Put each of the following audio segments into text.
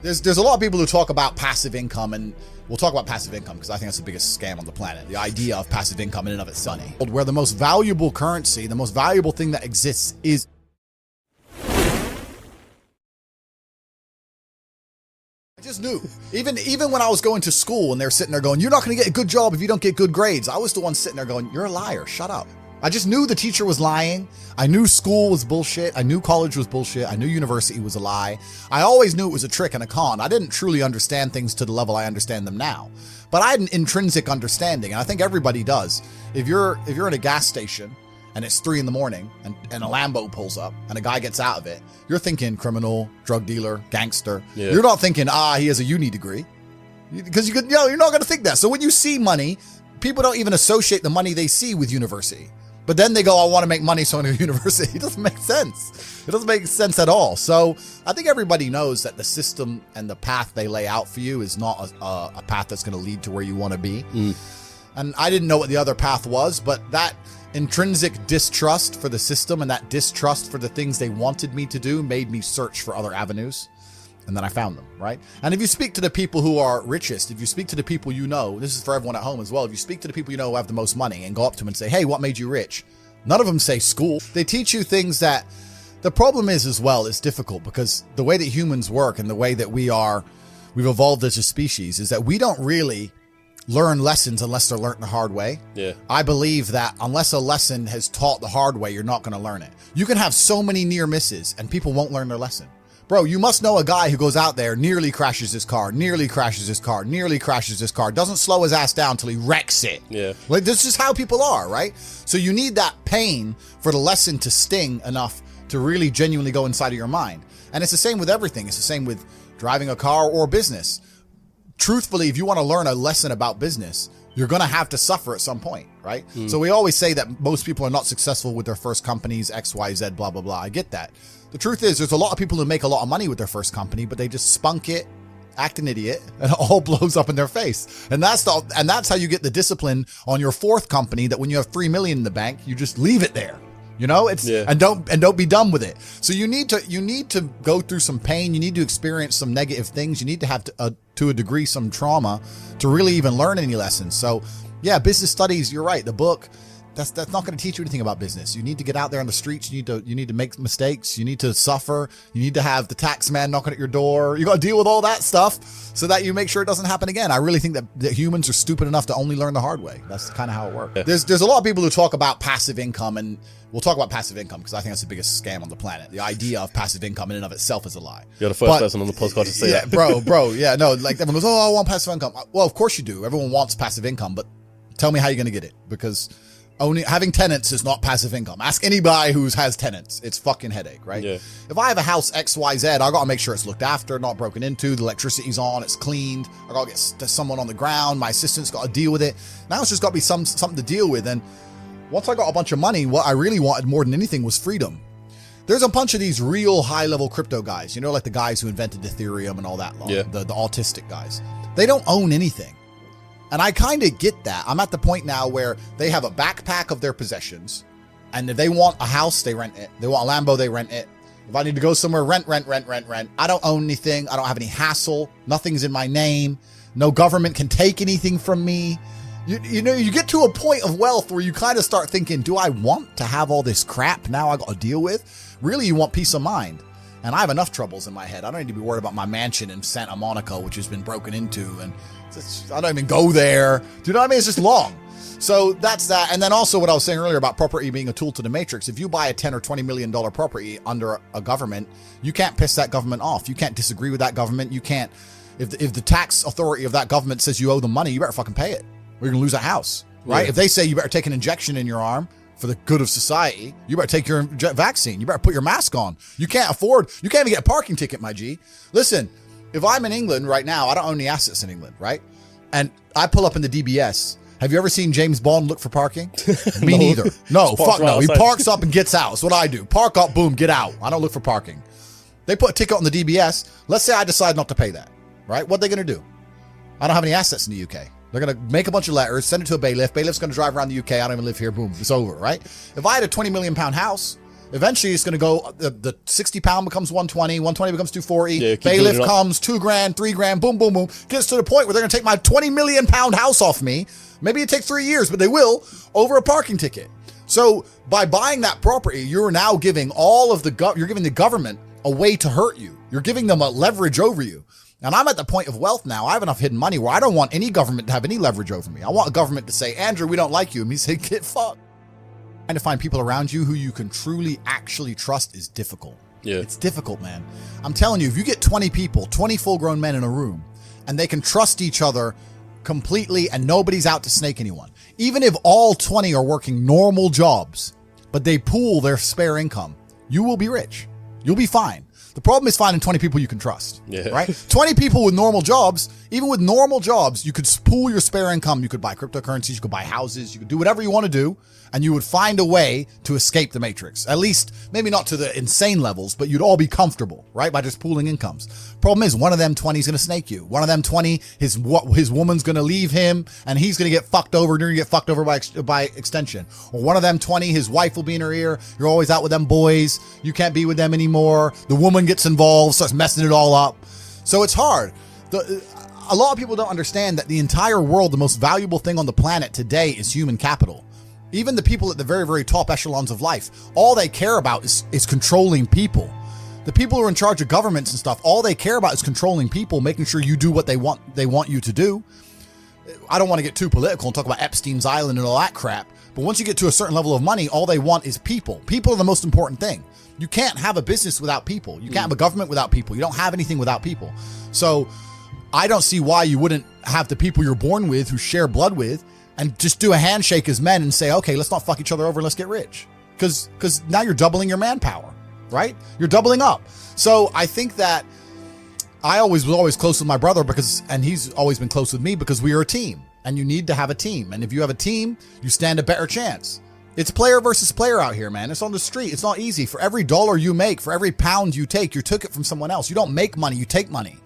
There's a lot of people who talk about passive income, and we'll talk about passive income because I think that's the biggest scam on the planet. The idea of passive income in and of itself, where the most valuable currency, the most valuable thing that exists is I just knew. Even when I was going to school and they're sitting there going, "You're not going to get a good job if you don't get good grades," I was the one sitting there going, "You're a liar. Shut up." I just knew the teacher was lying. I knew school was bullshit. I knew college was bullshit. I knew university was a lie. I always knew it was a trick and a con. I didn't truly understand things to the level I understand them now. But I had an intrinsic understanding, and I think everybody does. If you're in a gas station and it's 3 a.m. and a Lambo pulls up and a guy gets out of it, you're thinking criminal, drug dealer, gangster. Yeah. You're not thinking, he has a uni degree. Because you're not going to think that. So when you see money, people don't even associate the money they see with university. But then they go, "I want to make money, so I'm going to university." It doesn't make sense. It doesn't make sense at all. So I think everybody knows that the system and the path they lay out for you is not a path that's going to lead to where you want to be. And I didn't know what the other path was, but that intrinsic distrust for the system and that distrust for the things they wanted me to do made me search for other avenues. And then I found them, right? And if you speak to the people who are richest, if you speak to the people you know, this is for everyone at home as well, if you speak to the people you know who have the most money and go up to them and say, "Hey, what made you rich?" None of them say school. They teach you things that the problem is as well, it's difficult because the way that humans work and the way that we've evolved as a species is that we don't really learn lessons unless they're learned the hard way. Yeah. I believe that unless a lesson has taught the hard way, you're not going to learn it. You can have so many near misses and people won't learn their lesson. Bro, you must know a guy who goes out there, nearly crashes his car, doesn't slow his ass down until he wrecks it. Yeah. Like, this is how people are, right? So you need that pain for the lesson to sting enough to really genuinely go inside of your mind. And it's the same with everything. It's the same with driving a car or business. Truthfully, if you want to learn a lesson about business, you're going to have to suffer at some point, right? So we always say that most people are not successful with their first companies, X, Y, Z, blah, blah, blah. I get that. The truth is there's a lot of people who make a lot of money with their first company, but they just spunk it, act an idiot, and it all blows up in their face. And that's how you get the discipline on your fourth company that when you have $3 million in the bank, you just leave it there. You know, and don't be done with it. So you need to go through some pain. You need to experience some negative things. You need to have to a degree some trauma to really even learn any lessons. So yeah, business studies, you're right. The book, that's not going to teach you anything about business. You need to get out there on the streets. You need to make mistakes. You need to suffer. You need to have the tax man knocking at your door. You got to deal with all that stuff so that you make sure it doesn't happen again. I really think that humans are stupid enough to only learn the hard way. That's kind of how it works. Yeah. There's a lot of people who talk about passive income, and we'll talk about passive income because I think that's the biggest scam on the planet. The idea of passive income in and of itself is a lie. You're the first person on the podcast to say that. bro. Yeah, no, like everyone goes, "Oh, I want passive income." Well, of course you do. Everyone wants passive income, but tell me how you're going to get it, because having tenants is not passive income. Ask anybody who has tenants. It's fucking headache, right? Yeah. If I have a house XYZ, I got to make sure it's looked after, not broken into, the electricity's on, it's cleaned. I got to get someone on the ground. My assistant's got to deal with it. Now it's just got to be something to deal with. And once I got a bunch of money, what I really wanted more than anything was freedom. There's a bunch of these real high-level crypto guys, like the guys who invented Ethereum and all that, the autistic guys. They don't own anything. And I kind of get that. I'm at the point now where they have a backpack of their possessions, and if they want a house, they rent it. They want a Lambo, they rent it. If I need to go somewhere, rent. I don't own anything. I don't have any hassle. Nothing's in my name. No government can take anything from me. You get to a point of wealth where you kind of start thinking, do I want to have all this crap now I got to deal with? Really, you want peace of mind. And I have enough troubles in my head. I don't need to be worried about my mansion in Santa Monica, which has been broken into, and I don't even go there. Do you know what I mean? It's just long. So that's that. And then also what I was saying earlier about property being a tool to the matrix. If you buy a $10 or $20 million property under a government, you can't piss that government off. You can't disagree with that government. You can't, if the tax authority of that government says you owe them money, you better fucking pay it, or you're gonna lose a house, right? Yeah. If they say you better take an injection in your arm for the good of society, you better take your vaccine. You better put your mask on. You can't even get a parking ticket, my G. Listen, if I'm in England right now, I don't own any assets in England, right? And I pull up in the DBS. Have you ever seen James Bond look for parking? Me neither. No, fuck no. He parks up and gets out. That's what I do. Park up, boom, get out. I don't look for parking. They put a ticket on the DBS. Let's say I decide not to pay that, right? What are they going to do? I don't have any assets in the UK. They're going to make a bunch of letters, send it to a bailiff. Bailiff's going to drive around the UK. I don't even live here. Boom, it's over, right? If I had a 20 million pound house, Eventually, it's going to go, the 60 pound becomes 120, 120 becomes 240. Yeah, bailiff comes, $2,000, $3,000, boom, boom, boom. Gets to the point where they're going to take my 20 million pound house off me. Maybe it takes 3 years, but they will, over a parking ticket. So by buying that property, you're now giving you're giving the government a way to hurt you. You're giving them a leverage over you. And I'm at the point of wealth now. I have enough hidden money where I don't want any government to have any leverage over me. I want a government to say, Andrew, we don't like you. And me say, get fucked. Trying to find people around you who you can truly actually trust is difficult. Yeah. It's difficult, man. I'm telling you, if you get 20 people, 20 full-grown men in a room, and they can trust each other completely and nobody's out to snake anyone, even if all 20 are working normal jobs, but they pool their spare income, you will be rich. You'll be fine. The problem is finding 20 people you can trust, right? 20 people with normal jobs, even with normal jobs, you could pool your spare income. You could buy cryptocurrencies, you could buy houses, you could do whatever you want to do, and you would find a way to escape the matrix. At least, maybe not to the insane levels, but you'd all be comfortable, right? By just pooling incomes. Problem is, one of them 20 is going to snake you. One of them 20, his woman's going to leave him, and he's going to get fucked over, and you're going to get fucked over by extension. Or one of them 20, his wife will be in her ear. You're always out with them boys. You can't be with them anymore. The woman gets involved, starts messing it all up. So it's hard. A lot of people don't understand that the entire world, the most valuable thing on the planet today is human capital. Even the people at the very, very top echelons of life, all they care about is controlling people. The people who are in charge of governments and stuff, all they care about is controlling people, making sure you do what they want you to do. I don't want to get too political and talk about Epstein's Island and all that crap, but once you get to a certain level of money, all they want is people. People are the most important thing. You can't have a business without people. You can't have a government without people. You don't have anything without people. So I don't see why you wouldn't have the people you're born with, who share blood with, and just do a handshake as men and say, okay, let's not fuck each other over and let's get rich. Because now you're doubling your manpower, right? You're doubling up. So I think that I was always close with my brother and he's always been close with me because we are a team, and you need to have a team. And if you have a team, you stand a better chance. It's player versus player out here, man. It's on the street. It's not easy. For every dollar you make, for every pound you take, you took it from someone else. You don't make money, you take money.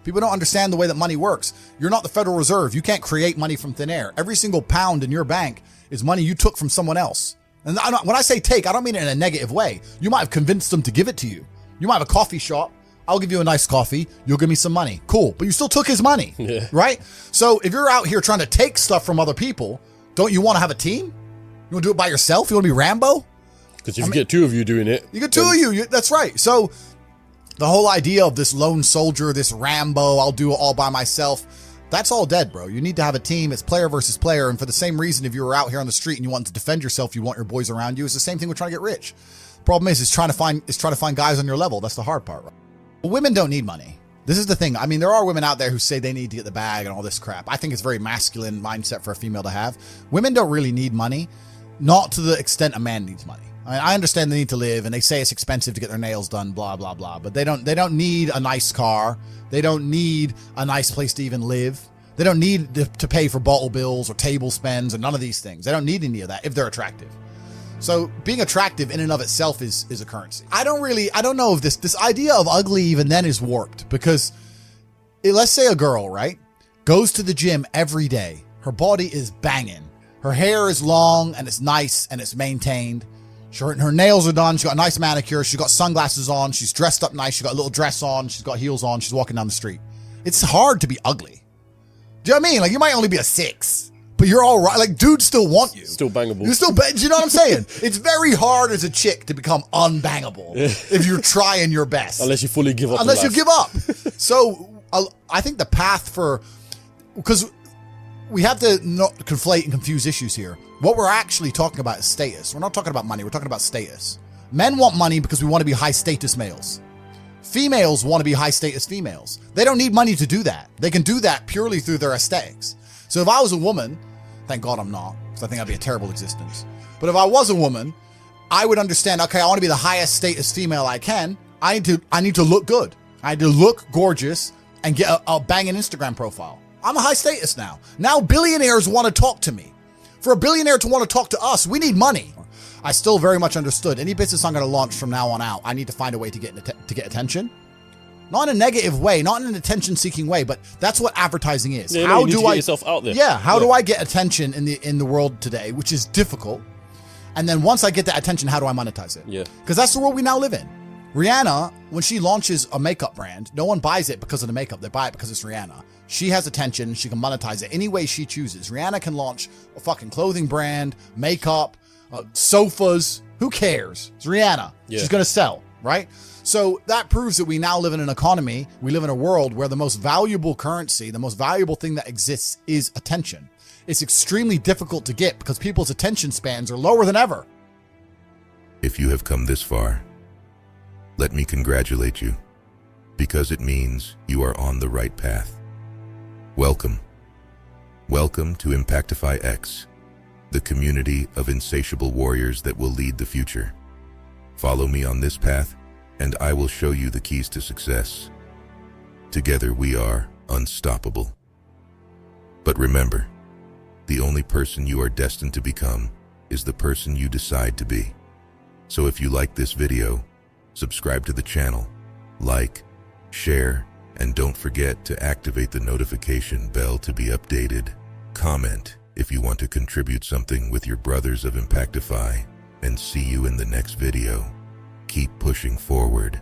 People don't understand the way that money works. You're not the Federal Reserve. You can't create money from thin air. Every single pound in your bank is money you took from someone else. And when I say take, I don't mean it in a negative way. You might have convinced them to give it to you. You might have a coffee shop. I'll give you a nice coffee. You'll give me some money. Cool. But you still took his money, right? So if you're out here trying to take stuff from other people, don't you want to have a team? You want to do it by yourself? You want to be Rambo? Because if you get two of you doing it. You get two of you. That's right. So the whole idea of this lone soldier, this Rambo, I'll do it all by myself, that's all dead, bro. You need to have a team. It's player versus player. And for the same reason, if you were out here on the street and you want to defend yourself, you want your boys around you. It's the same thing with trying to get rich. Problem is trying to find guys on your level. That's the hard part, right? Well, women don't need money. This is the thing. I mean, there are women out there who say they need to get the bag and all this crap. I think it's a very masculine mindset for a female to have. Women don't really need money, not to the extent a man needs money. I mean, I understand they need to live, and they say it's expensive to get their nails done, blah, blah, blah. But they don't need a nice car. They don't need a nice place to even live. They don't need to pay for bottle bills or table spends or none of these things. They don't need any of that if they're attractive. So being attractive in and of itself is a currency. I don't know if this idea of ugly even then is warped, because let's say a girl, right, goes to the gym every day. Her body is banging. Her hair is long and it's nice and it's maintained. Her nails are done. She's got a nice manicure. She's got sunglasses on. She's dressed up nice. She's got a little dress on. She's got heels on. She's walking down the street. It's hard to be ugly. Do you know what I mean? Like, you might only be a 6, but you're all right. Like, dudes still want you. Still bangable. Do you know what I'm saying? It's very hard as a chick to become unbangable if you're trying your best. Unless you fully give up. Unless you give up. So I think the path because we have to not conflate and confuse issues here. What we're actually talking about is status. We're not talking about money. We're talking about status. Men want money because we want to be high status males. Females want to be high status females. They don't need money to do that. They can do that purely through their aesthetics. So if I was a woman, thank God I'm not, because I think that'd be a terrible existence. But if I was a woman, I would understand, okay, I want to be the highest status female I can. I need to look good. I need to look gorgeous and get a banging Instagram profile. I'm a high status now. Now billionaires want to talk to me. For a billionaire to want to talk to us, we need money. I still very much understood. Any business I'm going to launch from now on out, I need to find a way to get attention. Not in a negative way, not in an attention-seeking way, but that's what advertising is. You need to get yourself out there. Yeah, how do I get attention in the world today, which is difficult? And then once I get that attention, how do I monetize it? Yeah. Because that's the world we now live in. Rihanna, when she launches a makeup brand, no one buys it because of the makeup. They buy it because it's Rihanna. She has attention. She can monetize it any way she chooses. Rihanna can launch a fucking clothing brand, makeup, sofas. Who cares? It's Rihanna. Yeah. She's going to sell, right? So that proves that we now live in an economy. We live in a world where the most valuable currency, the most valuable thing that exists is attention. It's extremely difficult to get because people's attention spans are lower than ever. If you have come this far, let me congratulate you, because it means you are on the right path. Welcome. Welcome to Impactify X, the community of insatiable warriors that will lead the future. Follow me on this path, and I will show you the keys to success. Together we are unstoppable. But remember, the only person you are destined to become is the person you decide to be. So if you like this video, subscribe to the channel, like, share, and don't forget to activate the notification bell to be updated. Comment if you want to contribute something with your brothers of Impactify, and see you in the next video. Keep pushing forward.